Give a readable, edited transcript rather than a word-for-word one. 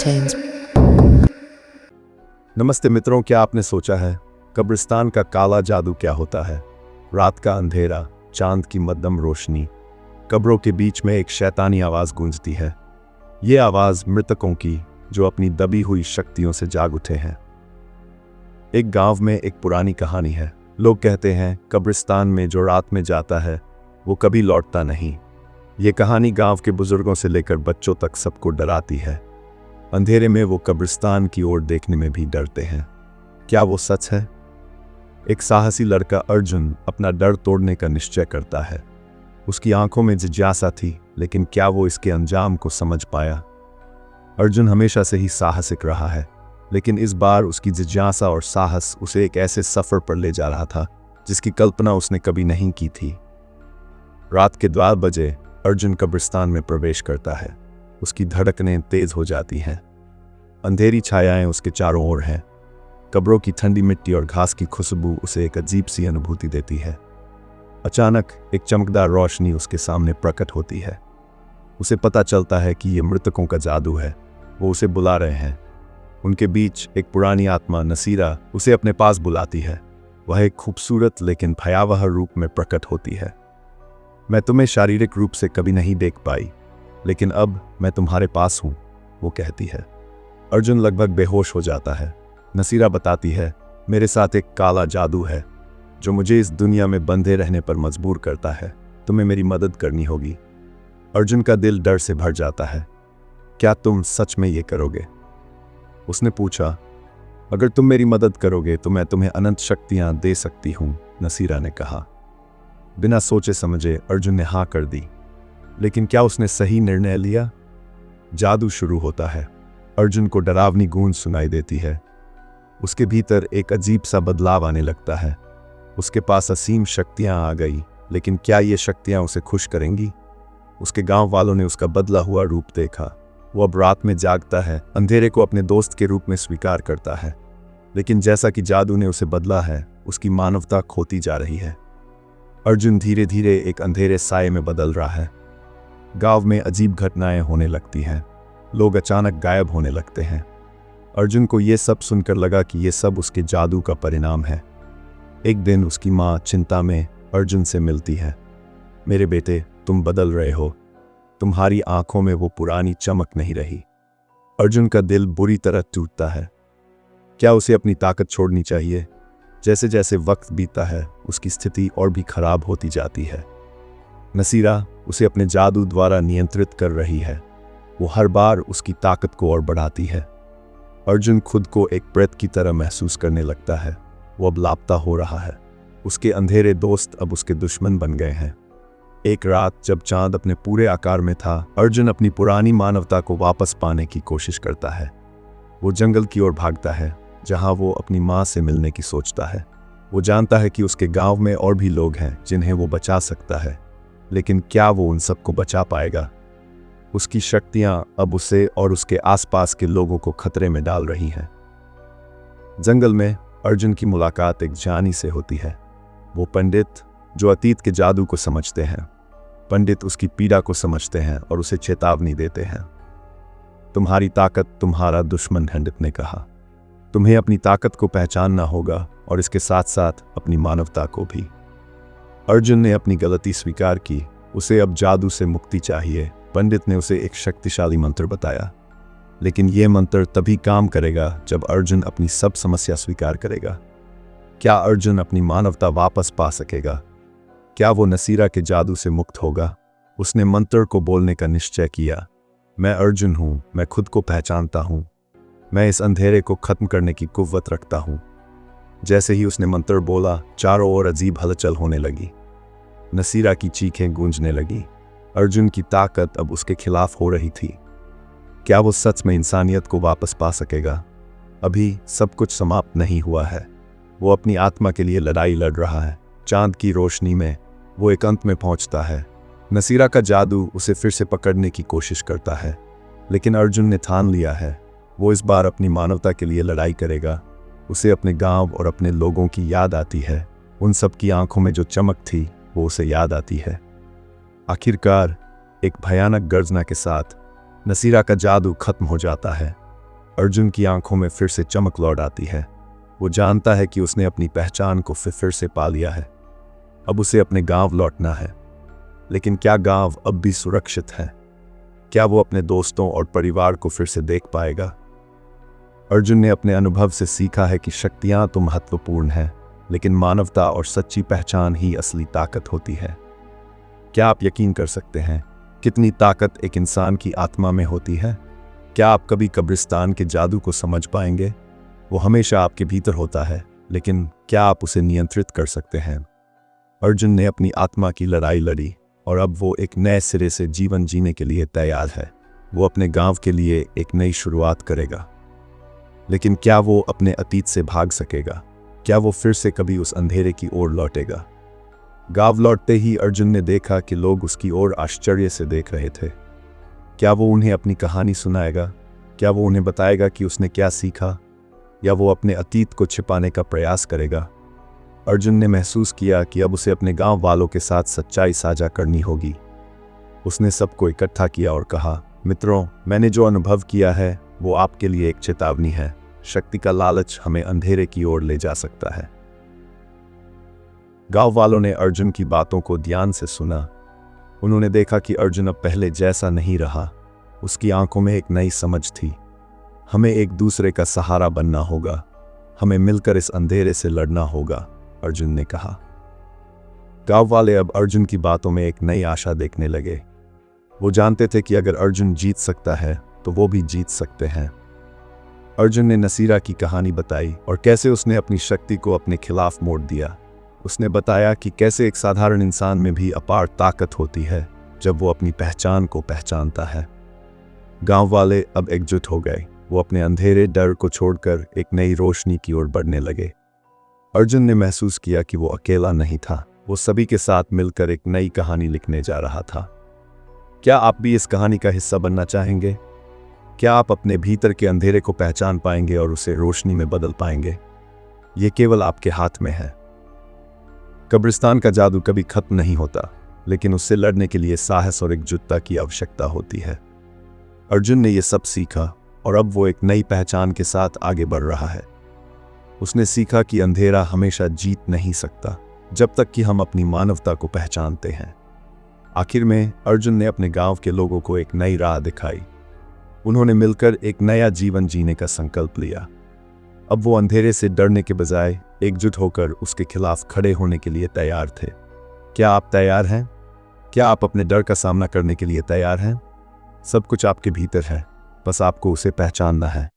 tones. नमस्ते मित्रों, क्या आपने सोचा है कब्रिस्तान का काला जादू क्या होता है? रात का अंधेरा, चांद की मध्यम रोशनी, कब्रों के बीच में एक शैतानी आवाज गूंजती है। ये आवाज मृतकों की, जो अपनी दबी हुई शक्तियों से जाग उठे हैं। एक गांव में एक पुरानी कहानी है। लोग कहते हैं कब्रिस्तान में जो रात में जाता है वो कभी लौटता नहीं। ये कहानी गांव के बुजुर्गों से लेकर बच्चों तक सबको डराती है। अंधेरे में वो कब्रिस्तान की ओर देखने में भी डरते हैं। क्या वो सच है? एक साहसी लड़का अर्जुन अपना डर तोड़ने का निश्चय करता है। उसकी आंखों में जिज्ञासा थी, लेकिन क्या वो इसके अंजाम को समझ पाया? अर्जुन हमेशा से ही साहसिक रहा है, लेकिन इस बार उसकी जिज्ञासा और साहस उसे एक ऐसे सफर पर ले जा रहा था जिसकी कल्पना उसने कभी नहीं की थी। रात के 12 बजे अर्जुन कब्रिस्तान में प्रवेश करता है। उसकी धड़कनें तेज हो जाती हैं। अंधेरी छायाएं उसके चारों ओर हैं। कब्रों की ठंडी मिट्टी और घास की खुशबू उसे एक अजीब सी अनुभूति देती है। अचानक एक चमकदार रोशनी उसके सामने प्रकट होती है। उसे पता चलता है कि ये मृतकों का जादू है। वो उसे बुला रहे हैं। उनके बीच एक पुरानी आत्मा नसीरा उसे अपने पास बुलाती है। वह एक खूबसूरत लेकिन भयावह रूप में प्रकट होती है। मैं तुम्हें शारीरिक रूप से कभी नहीं देख पाई, लेकिन अब मैं तुम्हारे पास हूं, वो कहती है। अर्जुन लगभग बेहोश हो जाता है। नसीरा बताती है, मेरे साथ एक काला जादू है जो मुझे इस दुनिया में बंधे रहने पर मजबूर करता है। तुम्हें मेरी मदद करनी होगी। अर्जुन का दिल डर से भर जाता है। क्या तुम सच में ये करोगे? उसने पूछा। अगर तुम मेरी मदद करोगे तो मैं तुम्हें अनंत शक्तियां दे सकती हूं, नसीरा ने कहा। बिना सोचे समझे अर्जुन ने हाँ कर दी। लेकिन क्या उसने सही निर्णय लिया? जादू शुरू होता है। अर्जुन को डरावनी गूंज सुनाई देती है। उसके भीतर एक अजीब सा बदलाव आने लगता है। उसके पास असीम शक्तियां आ गई, लेकिन क्या ये शक्तियां उसे खुश करेंगी? उसके गांव वालों ने उसका बदला हुआ रूप देखा। वो अब रात में जागता है, अंधेरे को अपने दोस्त के रूप में स्वीकार करता है। लेकिन जैसा कि जादू ने उसे बदला है, उसकी मानवता खोती जा रही है। अर्जुन धीरे धीरे एक अंधेरे साये में बदल रहा है। गांव में अजीब घटनाएं होने लगती हैं। लोग अचानक गायब होने लगते हैं। अर्जुन को यह सब सुनकर लगा कि यह सब उसके जादू का परिणाम है। एक दिन उसकी माँ चिंता में अर्जुन से मिलती है। मेरे बेटे, तुम बदल रहे हो। तुम्हारी आंखों में वो पुरानी चमक नहीं रही। अर्जुन का दिल बुरी तरह टूटता है। क्या उसे अपनी ताकत छोड़नी चाहिए? जैसे जैसे वक्त बीतता है, उसकी स्थिति और भी खराब होती जाती है। नसीरा उसे अपने जादू द्वारा नियंत्रित कर रही है। वो हर बार उसकी ताकत को और बढ़ाती है। अर्जुन खुद को एक प्रेत की तरह महसूस करने लगता है। वो अब लापता हो रहा है। उसके अंधेरे दोस्त अब उसके दुश्मन बन गए हैं। एक रात जब चांद अपने पूरे आकार में था, अर्जुन अपनी पुरानी मानवता को वापस पाने की कोशिश करता है। वो जंगल की ओर भागता है, जहां वो अपनी माँ से मिलने की सोचता है। वो जानता है कि उसके गांव में और भी लोग हैं जिन्हें वो बचा सकता है, लेकिन क्या वो उन सबको बचा पाएगा? उसकी शक्तियां अब उसे और उसके आसपास के लोगों को खतरे में डाल रही हैं। जंगल में अर्जुन की मुलाकात एक जानी से होती है। वो पंडित, जो अतीत के जादू को समझते हैं। पंडित उसकी पीड़ा को समझते हैं और उसे चेतावनी देते हैं। तुम्हारी ताकत तुम्हारा दुश्मन है, पंडित ने कहा। तुम्हें अपनी ताकत को पहचानना होगा और इसके साथ साथ अपनी मानवता को भी। अर्जुन ने अपनी गलती स्वीकार की। उसे अब जादू से मुक्ति चाहिए। पंडित ने उसे एक शक्तिशाली मंत्र बताया, लेकिन यह मंत्र तभी काम करेगा जब अर्जुन अपनी सब समस्या स्वीकार करेगा। क्या अर्जुन अपनी मानवता वापस पा सकेगा? क्या वो नसीरा के जादू से मुक्त होगा? उसने मंत्र को बोलने का निश्चय किया। मैं अर्जुन हूं, मैं खुद को पहचानता हूं। मैं इस अंधेरे को खत्म करने की कुव्वत रखता हूं। जैसे ही उसने मंत्र बोला, चारों ओर अजीब हलचल होने लगी। नसीरा की चीखें गूंजने लगी। अर्जुन की ताकत अब उसके खिलाफ हो रही थी। क्या वो सच में इंसानियत को वापस पा सकेगा? अभी सब कुछ समाप्त नहीं हुआ है। वो अपनी आत्मा के लिए लड़ाई लड़ रहा है। चांद की रोशनी में वो एक अंत में पहुंचता है। नसीरा का जादू उसे फिर से पकड़ने की कोशिश करता है, लेकिन अर्जुन ने ठान लिया है, वो इस बार अपनी मानवता के लिए लड़ाई करेगा। उसे अपने गांव और अपने लोगों की याद आती है। उन सब की आंखों में जो चमक थी वो उसे याद आती है। आखिरकार एक भयानक गर्जना के साथ नसीरा का जादू खत्म हो जाता है। अर्जुन की आंखों में फिर से चमक लौट आती है। वो जानता है कि उसने अपनी पहचान को फिर से पा लिया है। अब उसे अपने गांव लौटना है। लेकिन क्या गांव अब भी सुरक्षित है? क्या वो अपने दोस्तों और परिवार को फिर से देख पाएगा? अर्जुन ने अपने अनुभव से सीखा है कि शक्तियां तो महत्वपूर्ण हैं, लेकिन मानवता और सच्ची पहचान ही असली ताकत होती है। क्या आप यकीन कर सकते हैं कितनी ताकत एक इंसान की आत्मा में होती है? क्या आप कभी कब्रिस्तान के जादू को समझ पाएंगे? वो हमेशा आपके भीतर होता है, लेकिन क्या आप उसे नियंत्रित कर सकते हैं? अर्जुन ने अपनी आत्मा की लड़ाई लड़ी और अब वो एक नए सिरे से जीवन जीने के लिए तैयार है। वो अपने गांव के लिए एक नई शुरुआत करेगा। लेकिन क्या वो अपने अतीत से भाग सकेगा? क्या वो फिर से कभी उस अंधेरे की ओर लौटेगा? गांव लौटते ही अर्जुन ने देखा कि लोग उसकी ओर आश्चर्य से देख रहे थे। क्या वो उन्हें अपनी कहानी सुनाएगा? क्या वो उन्हें बताएगा कि उसने क्या सीखा? या वो अपने अतीत को छिपाने का प्रयास करेगा? अर्जुन ने महसूस किया कि अब उसे अपने गांव वालों के साथ सच्चाई साझा करनी होगी। उसने सबको इकट्ठा किया और कहा, मित्रों, मैंने जो अनुभव किया है वो आपके लिए एक चेतावनी है। शक्ति का लालच हमें अंधेरे की ओर ले जा सकता है। गांव वालों ने अर्जुन की बातों को ध्यान से सुना। उन्होंने देखा कि अर्जुन अब पहले जैसा नहीं रहा। उसकी आंखों में एक नई समझ थी। हमें एक दूसरे का सहारा बनना होगा। हमें मिलकर इस अंधेरे से लड़ना होगा, अर्जुन ने कहा। गांव वाले अब अर्जुन की बातों में एक नई आशा देखने लगे। वो जानते थे कि अगर अर्जुन जीत सकता है तो वो भी जीत सकते हैं। अर्जुन ने नसीरा की कहानी बताई और कैसे उसने अपनी शक्ति को अपने खिलाफ मोड़ दिया। उसने बताया कि कैसे एक साधारण इंसान में भी अपार ताकत होती है जब वो अपनी पहचान को पहचानता है। गांव वाले अब एकजुट हो गए। वो अपने अंधेरे डर को छोड़कर एक नई रोशनी की ओर बढ़ने लगे। अर्जुन ने महसूस किया कि वो अकेला नहीं था। वो सभी के साथ मिलकर एक नई कहानी लिखने जा रहा था। क्या आप भी इस कहानी का हिस्सा बनना चाहेंगे? क्या आप अपने भीतर के अंधेरे को पहचान पाएंगे और उसे रोशनी में बदल पाएंगे? ये केवल आपके हाथ में है। कब्रिस्तान का जादू कभी खत्म नहीं होता, लेकिन उससे लड़ने के लिए साहस और एकजुटता की आवश्यकता होती है। अर्जुन ने यह सब सीखा और अब वो एक नई पहचान के साथ आगे बढ़ रहा है। उसने सीखा कि अंधेरा हमेशा जीत नहीं सकता जब तक कि हम अपनी मानवता को पहचानते हैं। आखिर में अर्जुन ने अपने गांव के लोगों को एक नई राह दिखाई। उन्होंने मिलकर एक नया जीवन जीने का संकल्प लिया। अब वो अंधेरे से डरने के बजाय एकजुट होकर उसके खिलाफ खड़े होने के लिए तैयार थे। क्या आप तैयार हैं? क्या आप अपने डर का सामना करने के लिए तैयार हैं? सब कुछ आपके भीतर है, बस आपको उसे पहचानना है।